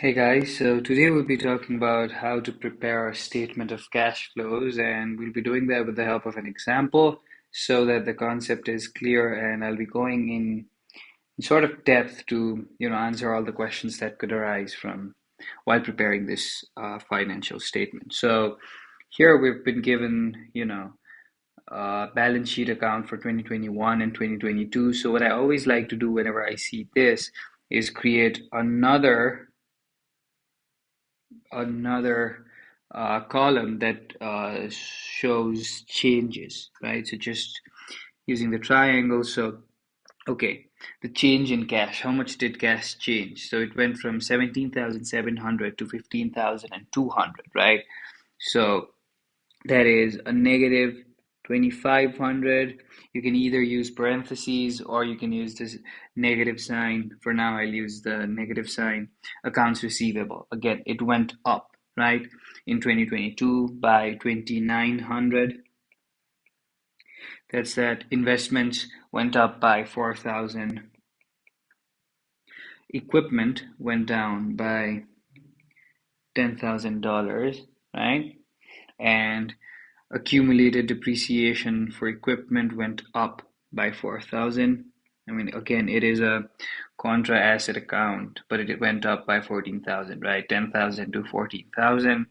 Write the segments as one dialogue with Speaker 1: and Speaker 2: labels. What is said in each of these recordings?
Speaker 1: Hey guys, so today we'll be talking about how to prepare a statement of cash flows, and we'll be doing that with the help of an example so that the concept is clear. And I'll be going in sort of depth to, answer all the questions that could arise from while preparing this financial statement. So here we've been given, a balance sheet account for 2021 and 2022. So what I always like to do whenever I see this is create another column that shows changes, right? So just using the triangle. So, okay, the change in cash. How much did cash change? So it went from 17,700 to 15,200, right? So that is a negative 2,500. You can either use parentheses or you can use this negative sign. For now, I'll use the negative sign. Accounts receivable. Again, it went up, right? In 2022 by 2,900. That's that. Investments went up by 4,000. Equipment went down by $10,000, right? And accumulated depreciation for equipment went up by 4,000. I mean, again, it is a contra asset account, but it went up by 14,000, right? 10,000 to 14,000.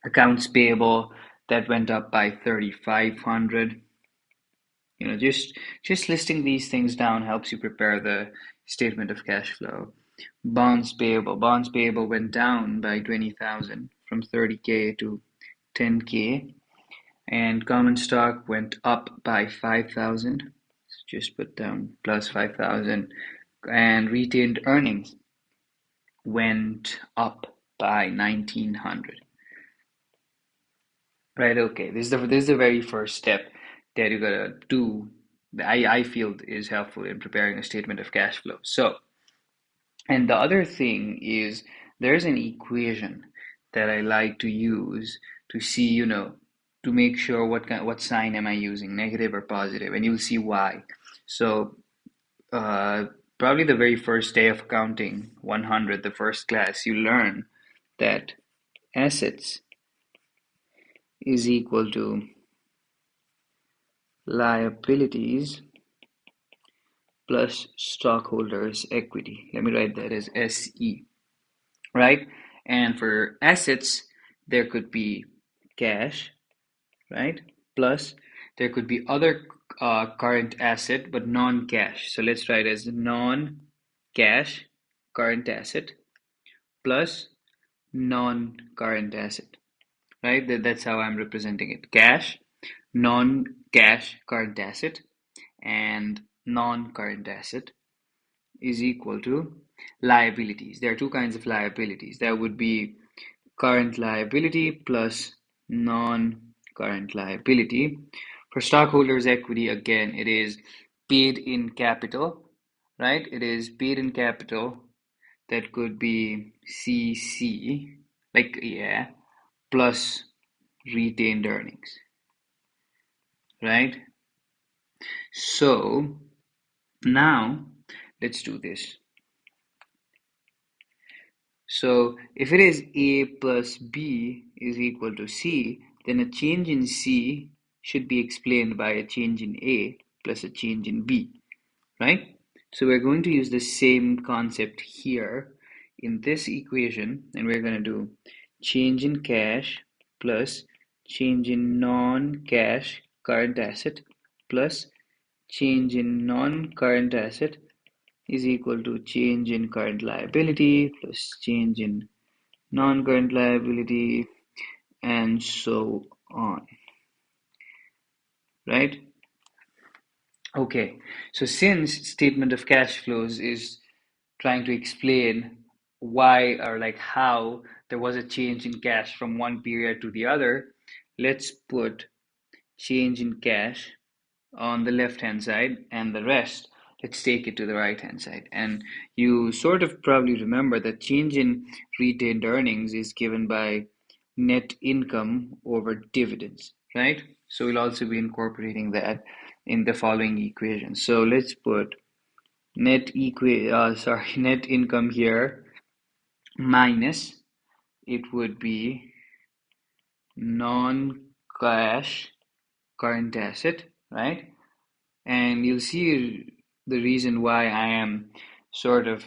Speaker 1: Accounts payable, that went up by 3,500. Just listing these things down helps you prepare the statement of cash flow. Bonds payable went down by 20,000 from 30K to 10K. And common stock went up by 5,000. Just put down plus 5,000. And retained earnings went up by 1,900. Right, okay. This is the very first step that you gotta do that I feel is helpful in preparing a statement of cash flow. So, and the other thing is there's an equation that I like to use to see, to make sure what sign am I using, negative or positive, and you'll see why. So, uh, probably the very first day of accounting 100, the first class, you learn that assets is equal to liabilities plus stockholders' equity. Let me write that as SE, right? And for assets, there could be cash, right? Plus, there could be other current asset, but non-cash. So let's write as non-cash current asset plus non-current asset, right? That's how I'm representing it. Cash, non-cash current asset, and non-current asset is equal to liabilities. There are two kinds of liabilities. There would be current liability plus non-current liability. For stockholders' equity, again, it is paid in capital, right? It is paid in capital. That could be CC, like, yeah, plus retained earnings, right? So now let's do this. So if it is A plus B is equal to C, then a change in C should be explained by a change in A plus a change in B, right? So we're going to use the same concept here in this equation, and we're going to do change in cash plus change in non-cash current asset plus change in non-current asset is equal to change in current liability plus change in non-current liability, and so on, right? Okay, so since statement of cash flows is trying to explain why or like how there was a change in cash from one period to the other, let's put change in cash on the left hand side, and the rest let's take it to the right hand side. And you sort of probably remember that change in retained earnings is given by net income over dividends, right? So we'll also be incorporating that in the following equation. So let's put net income here minus it would be non-cash current asset, right? And you'll see the reason why I am sort of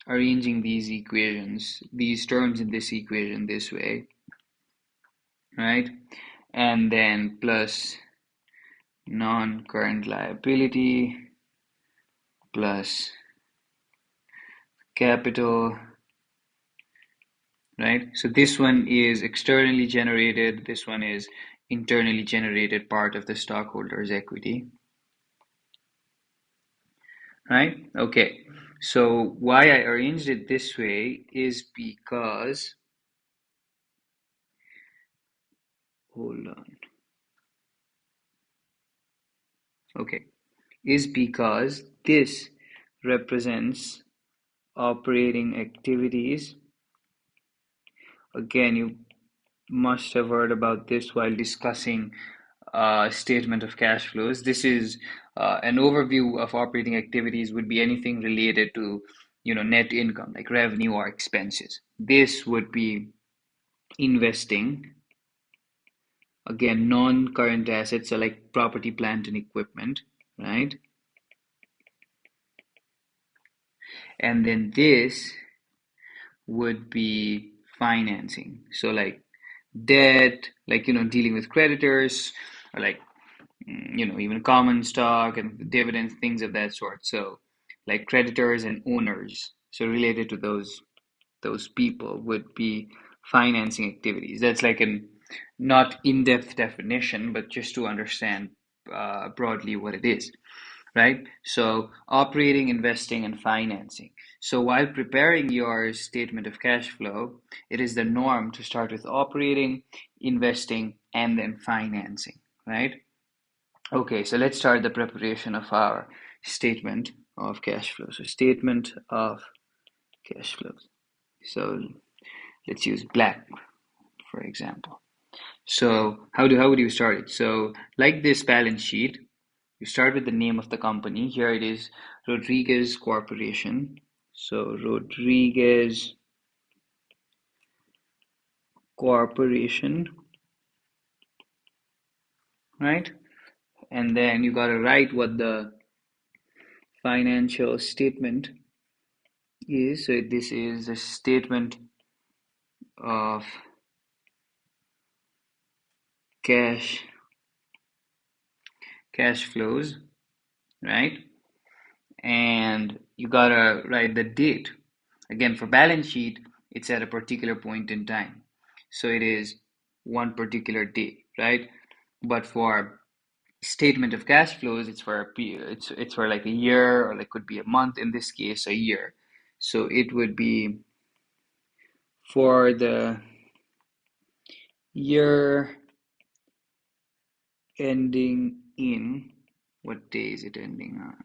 Speaker 1: arranging these equations, these terms in this equation this way, right? And then plus non-current liability plus capital, right? So this one is externally generated, this one is internally generated part of the stockholders' equity, right? Okay, so why I arranged it this way is because, hold on, okay, is because this represents operating activities. Again, you must have heard about this while discussing statement of cash flows. This is an overview of operating activities would be anything related to, net income, like revenue or expenses. This would be investing, again, non-current assets, so like property, plant, and equipment, right? And then this would be financing. So like debt, like, dealing with creditors, or like, even common stock and dividends, things of that sort. So like creditors and owners. So related to those people would be financing activities. That's like an not in-depth definition, but just to understand broadly what it is, right? So operating, investing, and financing. So while preparing your statement of cash flow, it is the norm to start with operating, investing, and then financing, right? Okay, so let's start the preparation of our statement of cash flow. So statement of cash flows. So let's use black, for example. So how would you start it? So like this balance sheet, you start with the name of the company. Here it is Rodriguez Corporation. So Rodriguez Corporation, right? And then you gotta write what the financial statement is. So this is a statement of cash flows, right? And you gotta write the date. Again, for balance sheet, it's at a particular point in time. So it is one particular date, right? But for statement of cash flows, it's for it's for like a year, or like could be a month, in this case a year. So it would be for the year ending in, what day is it ending on?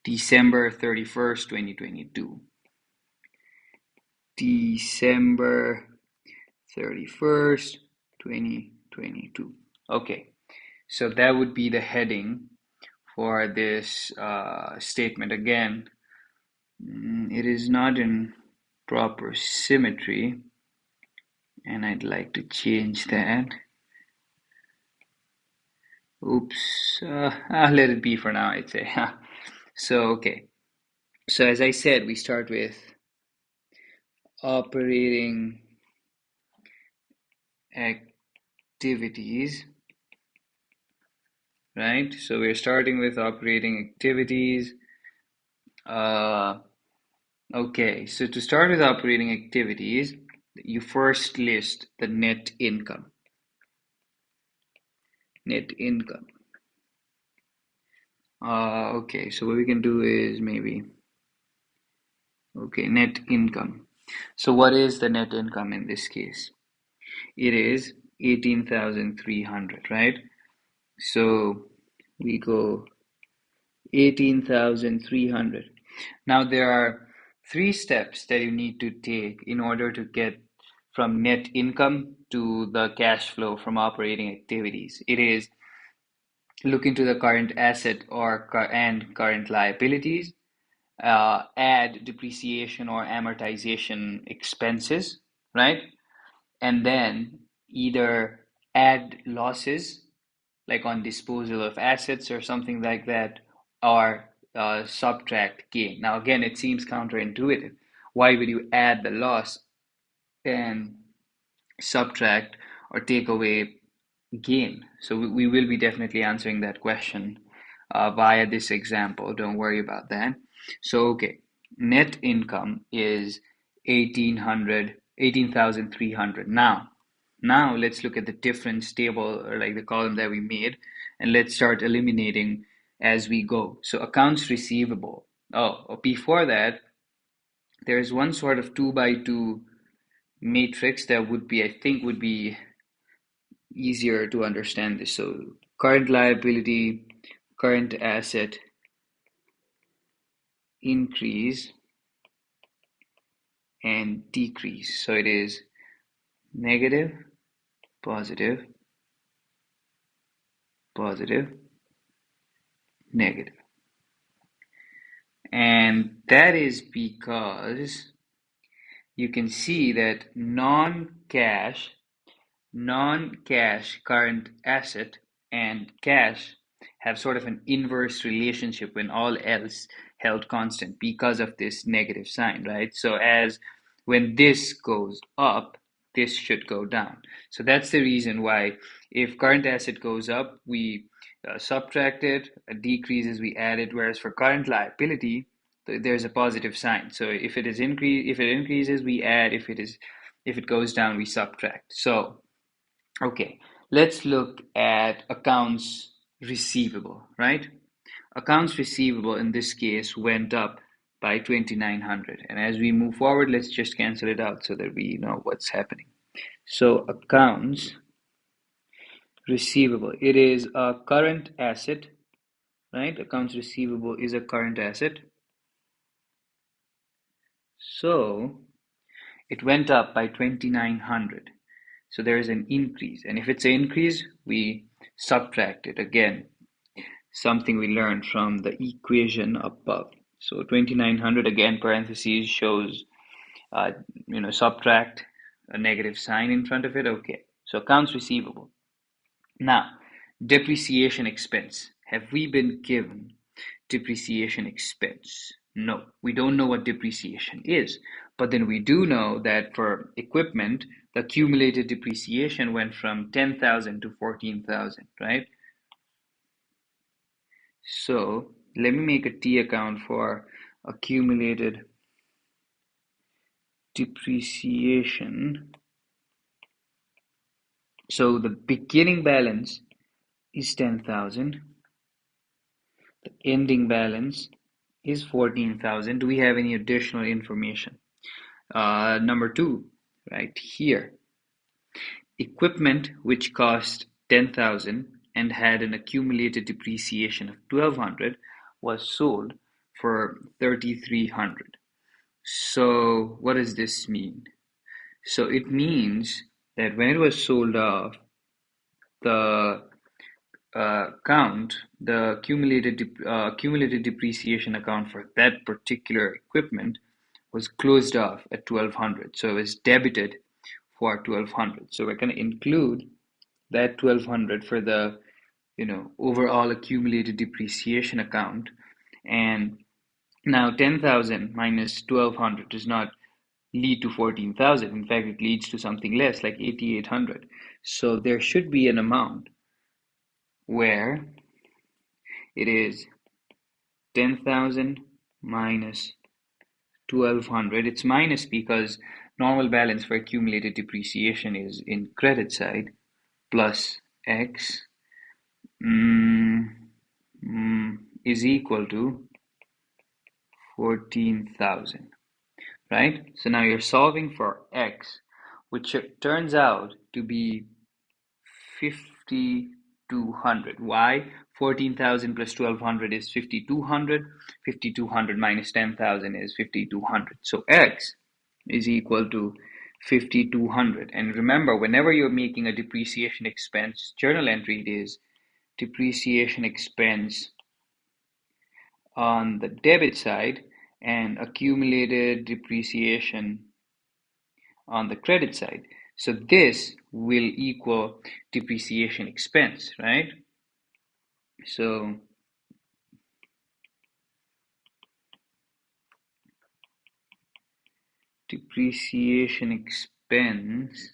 Speaker 1: December 31st, 2022. December 31st, 2022. Okay, so that would be the heading for this statement. Again, it is not in proper symmetry, and I'd like to change that. Oops, I'll let it be for now, I'd say. So, okay. So as I said, we start with operating activities, right? So we're starting with operating activities. Okay, so to start with operating activities, you first list the net income. Net income. Okay, so what we can do is maybe, okay, net income. So what is the net income in this case? It is 18,300, right? So we go 18,300. Now there are three steps that you need to take in order to get from net income to the cash flow from operating activities. It is look into the current asset and current liabilities, add depreciation or amortization expenses, right? And then either add losses, like on disposal of assets or something like that, or subtract gain. Now, again, it seems counterintuitive. Why would you add the loss and subtract or take away gain? So we will be definitely answering that question via this example. Don't worry about that. So, okay, net income is 18,300. Now let's look at the difference table, or like the column that we made, and let's start eliminating as we go. So accounts receivable. Oh, before that, there's one sort of 2 by 2 matrix that would be, I think, would be easier to understand this. So current liability, current asset, increase and decrease. So it is negative, positive, positive, negative. And that is because you can see that non-cash current asset and cash have sort of an inverse relationship when all else held constant because of this negative sign, right? So as when this goes up, this should go down. So that's the reason why if current asset goes up, we subtract it, decreases, we add it, whereas for current liability, there's a positive sign. So if it increases, we add, if it goes down, we subtract. So okay, let's look at accounts receivable, right? Accounts receivable in this case went up by 2,900. And as we move forward, let's just cancel it out so that we know what's happening. So accounts receivable, it is a current asset, right? Accounts receivable is a current asset. So it went up by 2,900. So there is an increase. And if it's an increase, we subtract it again. Something we learned from the equation above. So 2,900, again, parentheses shows, subtract a negative sign in front of it. Okay, so accounts receivable. Now, depreciation expense. Have we been given depreciation expense? No, we don't know what depreciation is. But then we do know that for equipment, the accumulated depreciation went from 10,000 to 14,000, right? So let me make a T account for accumulated depreciation. So the beginning balance is 10,000. The ending balance is 14,000. Do we have any additional information? Number 2, right here. Equipment which cost 10,000 and had an accumulated depreciation of 1,200 was sold for 3,300. So what does this mean? So it means that when it was sold off, the the accumulated depreciation account for that particular equipment was closed off at 1,200. So it was debited for 1,200. So we're going to include that 1,200 for the overall accumulated depreciation account. And now 10,000 minus 1,200 does not lead to 14,000. In fact, it leads to something less, like 8,800. So there should be an amount where it is 10,000 minus 1,200. It's minus because normal balance for accumulated depreciation is in credit side, plus x is equal to 14,000, right? So now you're solving for x, which turns out to be 5,200. Why? 14,000 plus 1,200 is 5,200. 5,200 minus 10,000 is 5,200. So x is equal to 5,200. And remember, whenever you're making a depreciation expense journal entry, it is depreciation expense on the debit side, and accumulated depreciation on the credit side. So this will equal depreciation expense, right? So depreciation expense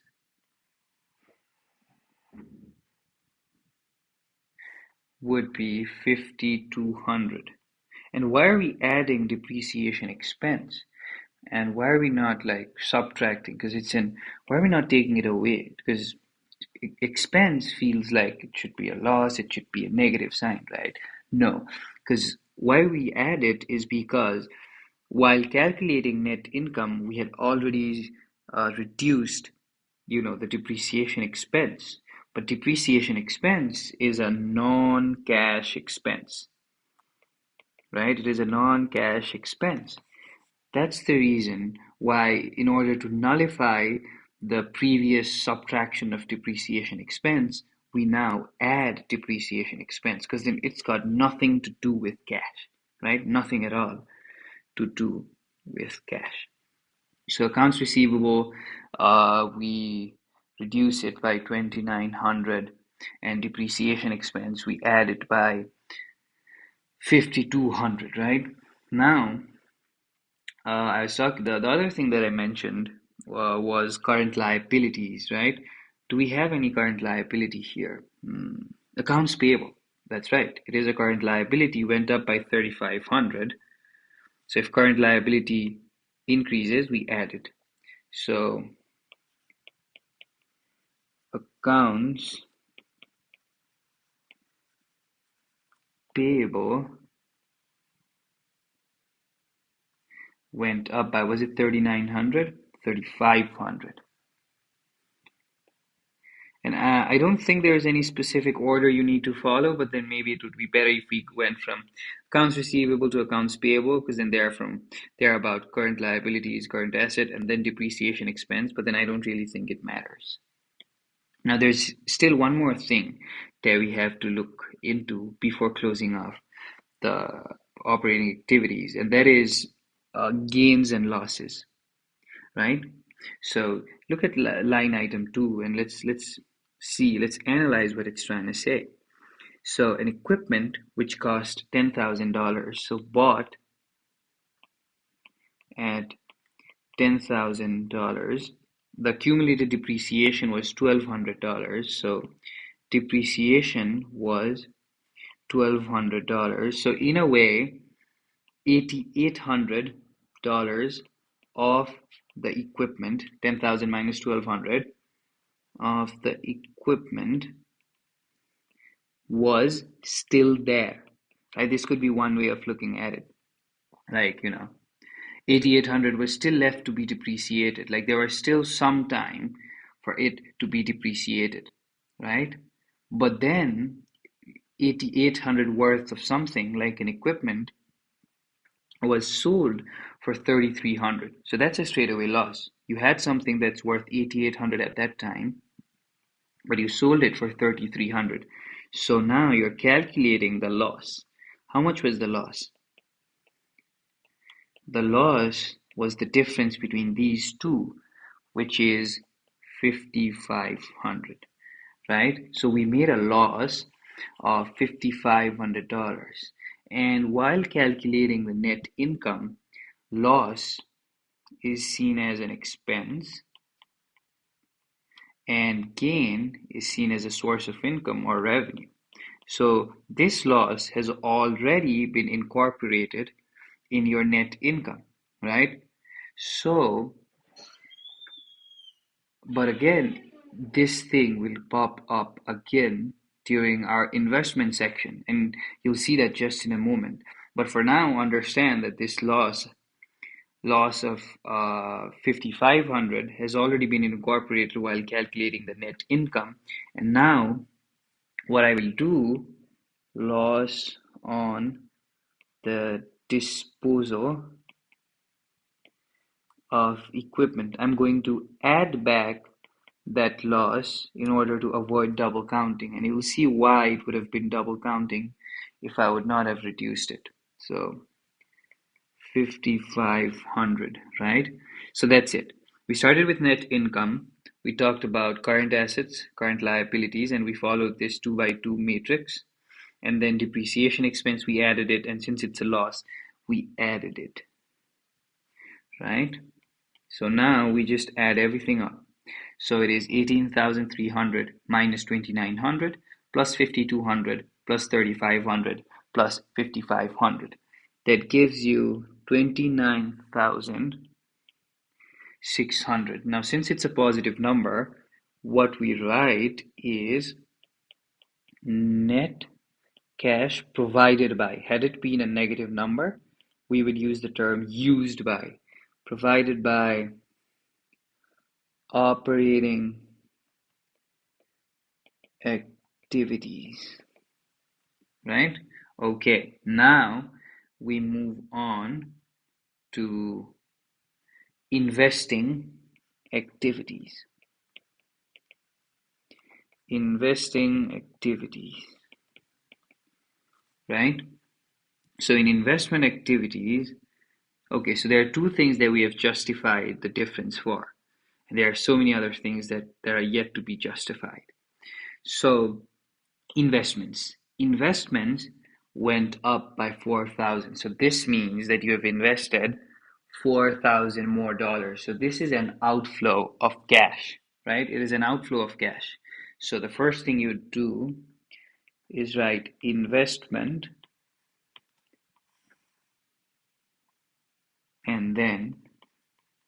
Speaker 1: would be 5,200. And why are we adding depreciation expense? And why are we not like subtracting? Because it's in, why are we not taking it away? Because expense feels like it should be a loss, it should be a negative sign, right? No, because why we add it is because while calculating net income, we had already reduced, the depreciation expense. But depreciation expense is a non-cash expense, right? It is a non-cash expense. That's the reason why, in order to nullify the previous subtraction of depreciation expense, we now add depreciation expense because then it's got nothing to do with cash, right? Nothing at all to do with cash. So accounts receivable, we reduce it by 2,900, and depreciation expense, we add it by 5,200, right? Now, I was talking, the other thing that I mentioned was current liabilities, right? Do we have any current liability here? Accounts payable. That's right. It is a current liability, went up by 3,500. So if current liability increases, we add it. So accounts payable went up by, was it 3,900? 3,500. And I don't think there's any specific order you need to follow, but then maybe it would be better if we went from accounts receivable to accounts payable, because then they're about current liabilities, current asset, and then depreciation expense, but then I don't really think it matters. Now there's still one more thing that we have to look into before closing off the operating activities, and that is gains and losses, right? So look at line item 2, and let's analyze what it's trying to say. So an equipment which cost $10,000, so bought at $10,000, the accumulated depreciation was $1,200, so depreciation was $1,200. So in a way, $8,800 of the equipment, 10,000 minus 1,200 of the equipment was still there. Right? This could be one way of looking at it. Like, 8,800 was still left to be depreciated. Like there was still some time for it to be depreciated, right? But then 8,800 worth of something like an equipment was sold for 3,300. So that's a straightaway loss. You had something that's worth 8,800 at that time, but you sold it for 3,300. So now you're calculating the loss. How much was the loss? The loss was the difference between these two, which is 5,500, right? So we made a loss of $5,500. And while calculating the net income, loss is seen as an expense and gain is seen as a source of income or revenue. So this loss has already been incorporated in your net income, right? So, but again, this thing will pop up again during our investment section, and you'll see that just in a moment. But for now, understand that this loss of 5,500 has already been incorporated while calculating the net income. And now what I will do, loss on the disposal of equipment, I'm going to add back that loss in order to avoid double counting, and you will see why it would have been double counting if I would not have reduced it. So 5,500, right? So that's it. We started with net income. We talked about current assets, current liabilities, and we followed this 2 by 2 matrix. And then depreciation expense, we added it, and since it's a loss, we added it, right? So now we just add everything up. So it is 18,300 minus 2,900 plus 5,200 plus 3,500 plus 5,500. That gives you 29,600. Now, since it's a positive number, what we write is net cash provided by. Had it been a negative number, we would use the term used by. Provided by operating activities, right? Okay, now we move on to investing activities. Investing activities, right? So in investment activities, okay, so there are two things that we have justified the difference for. And there are so many other things that are yet to be justified. So investments. Investments went up by 4,000. So this means that you have invested 4,000 more dollars. So this is an outflow of cash, right? It is an outflow of cash. So the first thing you do is write investment and then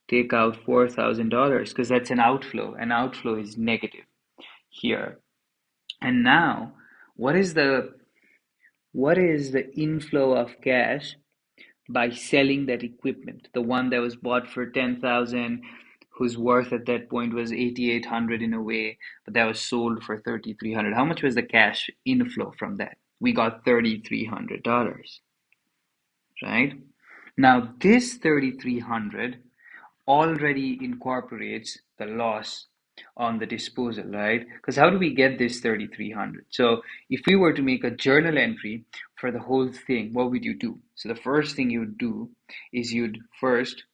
Speaker 1: take out $4,000 because that's an outflow. An outflow is negative here. And now, what is the inflow of cash by selling that equipment? The one that was bought for 10,000, whose worth at that point was 8,800 in a way, but that was sold for 3,300. How much was the cash inflow from that? We got $3,300, right? Now this 3,300 already incorporates the loss on the disposal, right? Because how do we get this 3,300? So if we were to make a journal entry for the whole thing, what would you do? So the first thing you'd do is you'd first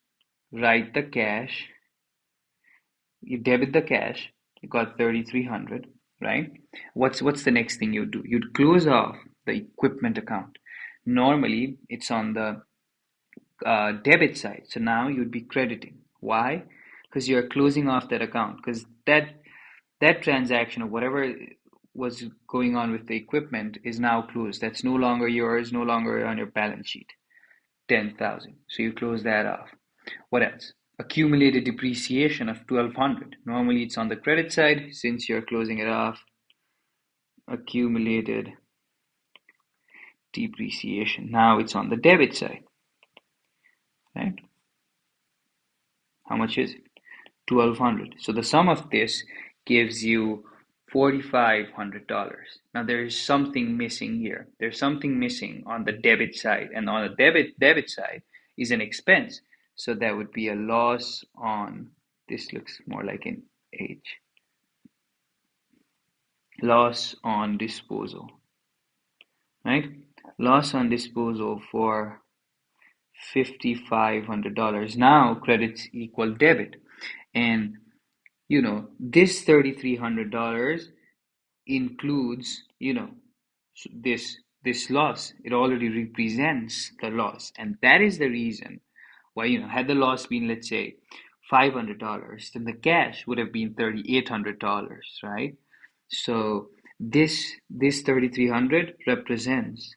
Speaker 1: write the cash, you debit the cash, you got 3,300, right? What's the next thing you'd do? You'd close off the equipment account. Normally, it's on the debit side. So now you'd be crediting. Why? Because you're closing off that account. Because that transaction or whatever was going on with the equipment is now closed. That's no longer yours, no longer on your balance sheet. 10,000. So you close that off. What else? Accumulated depreciation of 1,200. Normally it's on the credit side. Since you're closing it off, accumulated depreciation. Now it's on the debit side, right? How much is it? 1,200. So the sum of this gives you $4,500. Now there is something missing here. There's something missing on the debit side, and on the debit side is an expense. So that would be a loss on, this looks more like an H. Loss on disposal, right? Loss on disposal for $5,500. Now credits equal debit. And this $3,300 includes, this loss. It already represents the loss. And that is the reason why, had the loss been, let's say, $500, then the cash would have been $3,800, right? So this 3,300 represents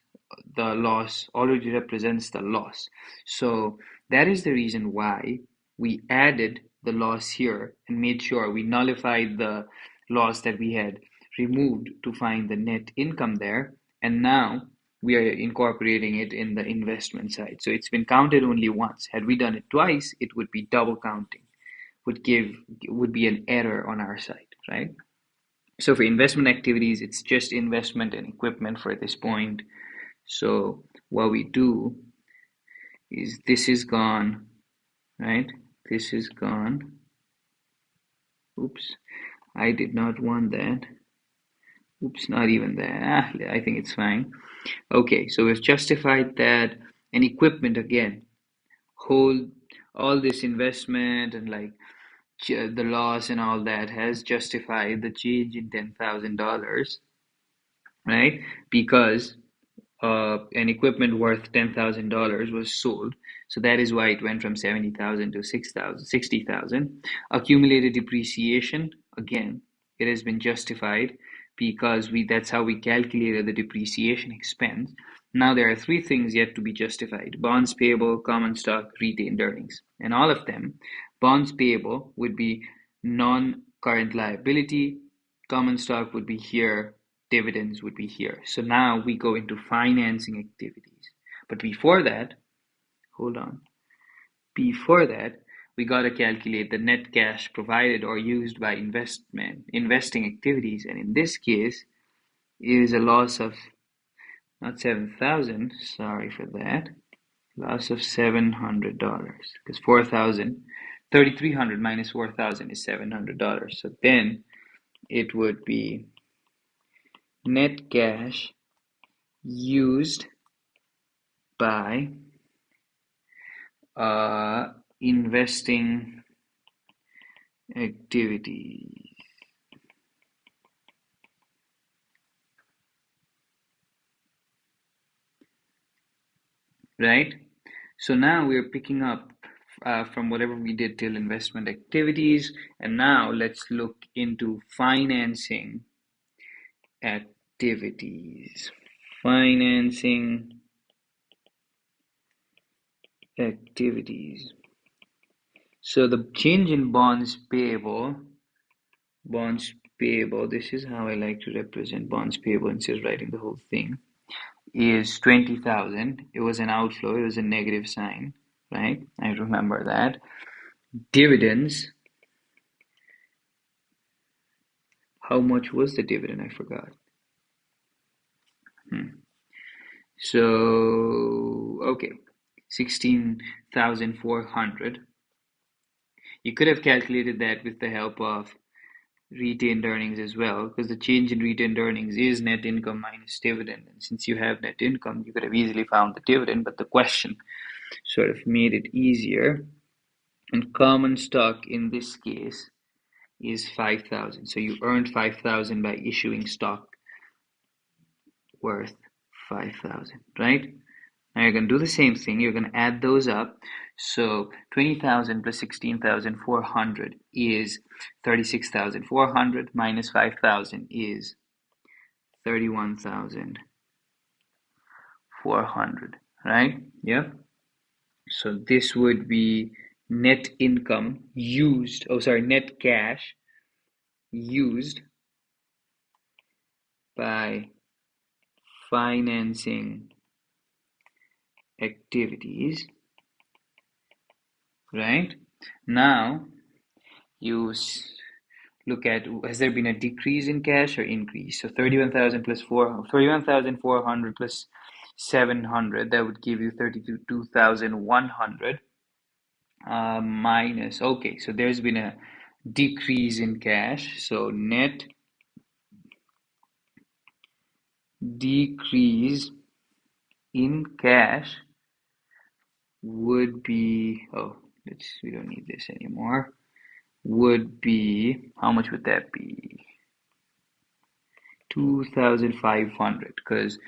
Speaker 1: the loss, already represents the loss. So that is the reason why we added the loss here and made sure we nullified the loss that we had removed to find the net income there. And now we are incorporating it in the investment side. So it's been counted only once. Had we done it twice, it would be double counting, would be an error on our side, right? So for investment activities, it's just investment and equipment for this point. So what we do is this is gone, right? This is gone. Oops, I did not want that. Oops, not even that. I think it's fine. Okay, so we've justified that. And equipment again. whole all this investment and like the loss and all that has justified the change in $10,000, right? Because an equipment worth $10,000 was sold. So that is why it went from 70,000 to 6,000, 60,000. Accumulated depreciation, again, it has been justified because that's how we calculated the depreciation expense. Now there are three things yet to be justified: bonds payable, common stock, retained earnings. And all of them, bonds payable would be non-current liability, common stock would be here, dividends would be here. So now we go into financing activities. But before that, hold on. Before that, we got to calculate the net cash provided or used by investing activities. And in this case, is a loss of not 7,000, sorry for that, loss of $700 because 4,000, 3,300 minus 4,000 is $700. So then it would be net cash used by investing activities, right? So now we're picking up from whatever we did till investment activities, and now let's look into financing activities. Financing activities. So the change in bonds payable, this is how I like to represent bonds payable instead of writing the whole thing, is 20,000. It was an outflow, it was a negative sign, right? I remember that. Dividends, how much was the dividend? I forgot. So, okay, 16,400. You could have calculated that with the help of retained earnings as well, because the change in retained earnings is net income minus dividend. And since you have net income, you could have easily found the dividend, but the question sort of made it easier. And common stock in this case is 5,000. So you earned 5,000 by issuing stock worth 5,000, right? Now you're going to do the same thing. You're going to add those up. So 20,000 plus 16,400 is 36,400 minus 5,000 is 31,400, right? Yeah. So this would be net income used, net cash used by financing activities, right? Now you look at, has there been a decrease in cash or increase? So 31,400 plus 700, that would give you 32,100 minus, okay, so there's been a decrease in cash. So net decrease in cash would be, we don't need this anymore, would be, how much would that be? 2,500, because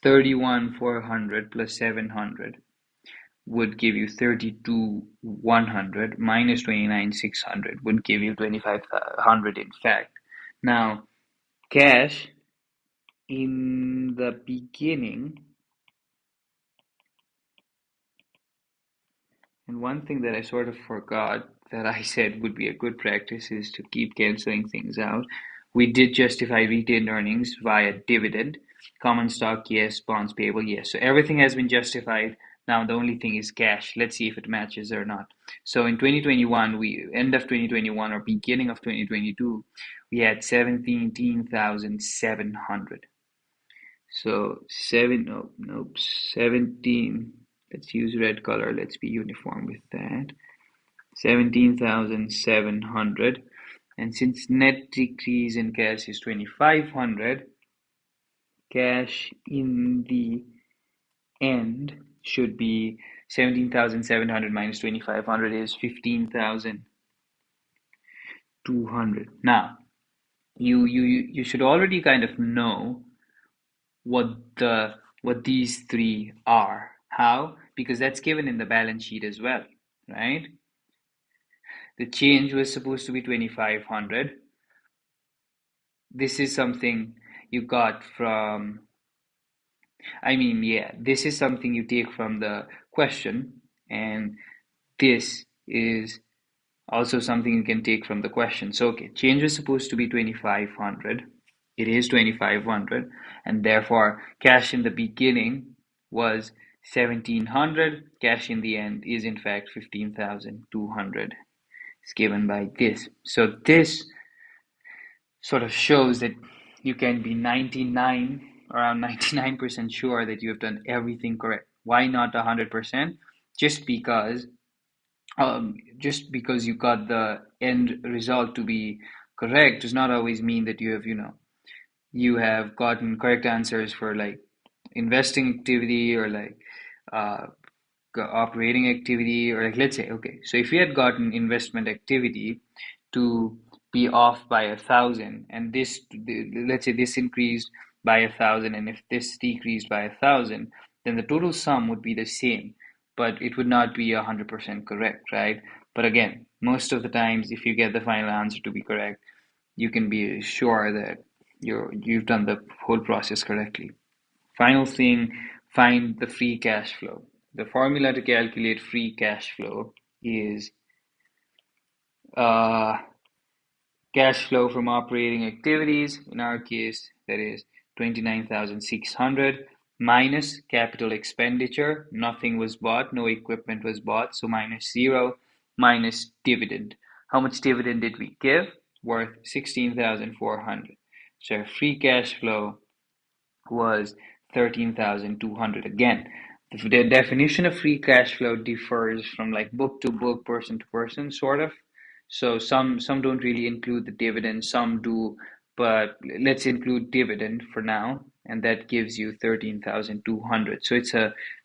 Speaker 1: 31,400 plus 700 would give you 32,100 minus 29,600 would give you 2,500 in fact. Now, cash in the beginning, and one thing that I sort of forgot that I said would be a good practice is to keep canceling things out. We did justify retained earnings via dividend. Common stock, yes. Bonds payable, yes. So everything has been justified. Now the only thing is cash. Let's see if it matches or not. So in 2021, end of 2021 or beginning of 2022, we had 17,700. So 17. Let's use red color. Let's be uniform with that. 17,700. And since net decrease in cash is 2,500, cash in the end should be 17,700 minus 2,500 is 15,200. Now, you should already kind of know what these three are. How? Because that's given in the balance sheet as well, right? The change was supposed to be 2,500. This is something you got from, yeah, this is something you take from the question, and this is also something you can take from the question. So, okay, change was supposed to be 2,500. It is 2,500, and therefore cash in the beginning was 1,700. Cash in the end is in fact 15,200. It's given by this. So this sort of shows that you can be around 99% sure that you have done everything correct. Why not 100%? Just because just because you got the end result to be correct does not always mean that you have gotten correct answers for like investing activity or like uh, operating activity, or like, let's say, okay, so if we had gotten investment activity to be off by 1,000, and let's say this increased by 1,000, and if this decreased by 1,000, then the total sum would be the same, but it would not be 100% correct, right? But again, most of the times, if you get the final answer to be correct, you can be sure that you've done the whole process correctly. Final thing, find the free cash flow. The formula to calculate free cash flow is uh, cash flow from operating activities. In our case, that is 29,600 minus capital expenditure. Nothing was bought, no equipment was bought, so minus zero, minus dividend. How much dividend did we give? Worth 16,400. So our free cash flow was 13,200. Again, the definition of free cash flow differs from like book to book, person to person, sort of. So some don't really include the dividend, some do, but let's include dividend for now, and that gives you 13,200.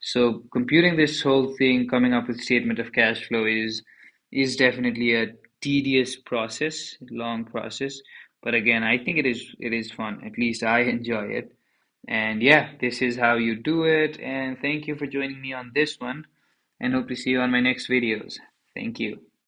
Speaker 1: So computing this whole thing, coming up with statement of cash flow is definitely a tedious process, long process. But again, I think it is fun. At least I enjoy it. And yeah, this is how you do it. And thank you for joining me on this one. And hope to see you on my next videos. Thank you.